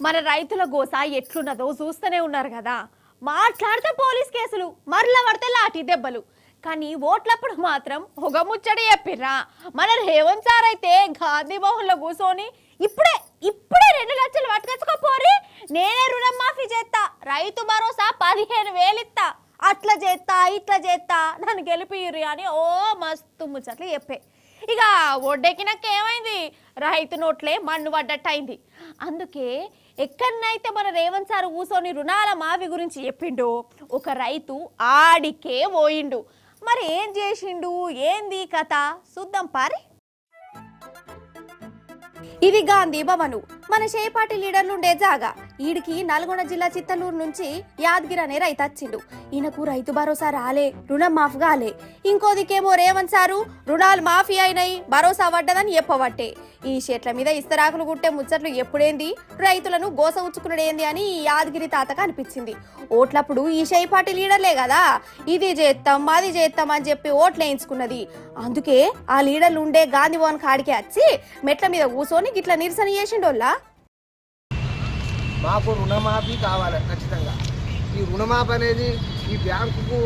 మన రైతుల గోస ఎట్లున్నదో చూస్తూనే ఉన్నారు కదా. మాట్లాడితే పోలీస్ కేసులు, మరల పడితే లాఠీ దెబ్బలు. కానీ ఓట్లప్పుడు మాత్రం ఒక ముచ్చట చెప్పిర్రా. మన రేవంత్ సార్ అయితే గాంధీ భవన్లో కూర్చొని ఇప్పుడే ఇప్పుడే 2 లక్షలు పట్టుకొచ్చుకోపోరి, నేనే రుణం మాఫీ చేస్తా, రైతు భరోసా 15,000 ఇస్తా, అట్లా చేస్తా ఇట్లా చేస్తా, నన్ను గెలిపిర్రి అని ఓ మస్తు ముచ్చట్లు చెప్పే. ఇక ఒడ్డెక్కినాక ఏమైంది, రైతు నోట్లే మన్ను పడ్డట్టు అయింది. అందుకే ఎక్కడనైతే మన రేవంత్ సార్ కూర్చొని రుణాల మాఫీ గురించి చెప్పిండు, ఒక రైతు ఆడికే పోయిండు. మరి ఏం చేసిండు, ఏంది కథ చూద్దాం పారి. ఇది గాంధీ భవను, మన షేపాటి లీడర్లుండే జాగా. ఈడికి నల్గొండ జిల్లా చిత్తలూరు నుంచి యాదగిరి అనే రైతు వచ్చిండు. ఈయనకు రైతు భరోసా రాలే, రుణం మాఫీ కాలే. ఇంకో దికేమో రేవంత్ సారు రుణాలు మాఫీ అయినాయి, భరోసా పడ్డదని చెప్పబట్టే. ఈ చెట్ల మీద ఇస్తరాకులు గుట్టే ముచ్చట్లు ఎప్పుడేంది, రైతులను గోస ఉచ్చుకునేంది అని ఈ యాదగిరి తాతకు అనిపించింది. ఓట్లప్పుడు ఈ షేపాటి లీడర్లే కదా ఇది చేస్తాం అది చేస్తాం అని చెప్పి ఓట్లు వేయించుకున్నది. అందుకే ఆ లీడర్లు ఉండే గాంధీ భవన్ కాడికి వచ్చి మెట్ల మీద కూర్చొని గిట్లా నిరసన చేసిండోళ్ళ. మాకు రుణమాఫీ కావాలి ఖచ్చితంగా. ఈ రుణమాఫీ అనేది ఈ బ్యాంకుకు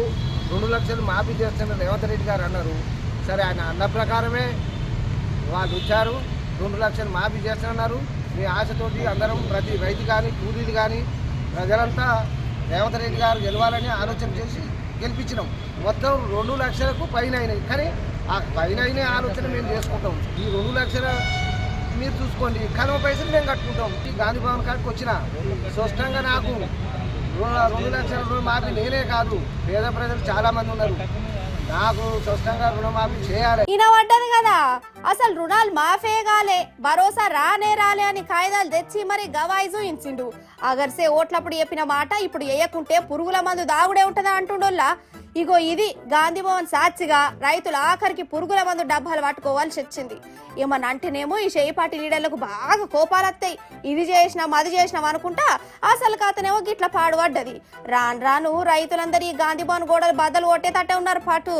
2 లక్షలు మాఫీ చేస్తున్నారు రేవంత్ రెడ్డి గారు అన్నారు. సరే, ఆయన అన్న ప్రకారమే వాళ్ళు వచ్చారు, 2 లక్షలు మాఫీ చేస్తున్నారు. మీ ఆశతోటి అందరం ప్రతి రైతు కానీ కూలీలు కానీ ప్రజలంతా రేవంత్ రెడ్డి గారు గెలవాలని ఆలోచన చేసి గెలిపించినాం. మొత్తం 2 లక్షలకు పైన అయినాయి. కానీ ఆ పైన అయిన ఆలోచన మేము చేసుకుంటాం. ఈ 2 లక్షల మీరు చూసుకోండి, కనుమ పైసలు మేము కట్టుకుంటాం. ఈ గాంధీ భవన్ కాడికి వచ్చిన స్పష్టంగా నాకు 2 లక్షల రుణమాఫీ నేనే కాదు, పేద ప్రజలు చాలా మంది ఉన్నారు, నాకు స్పష్టంగా రుణమాఫీ చేయాలి. ఈయన పడ్డది కదా, అసలు రుణాలు మాఫే కాలే, భరోసా రానే రాలే అని కాయిదాలు తెచ్చి మరి గవాయి చూయించిండు. అగర్సే ఓట్లప్పుడు చెప్పిన మాట ఇప్పుడు వేయకుంటే పురుగుల మందు దాగుడే ఉంటదా అంటుండోళ్ళ. ఇగో ఇది గాంధీ భవన్ సాక్షిగా రైతులు ఆఖరికి పురుగుల మందు డబ్బాలు పట్టుకోవాల్సి వచ్చింది. ఏమన్నా అంటేనేమో ఈ షేపాటి లీడర్లకు బాగా కోపాలు వస్తాయి. ఇది చేసినాం అది చేసినాం అనుకుంటా అసలు కథనేమో గిట్ల పాడుపడ్డది. రాను రాను రైతులందరూ ఈ గాంధీ భవన్ గోడలు బద్దలు కొట్టేటట్టే ఉన్నారు పాటు.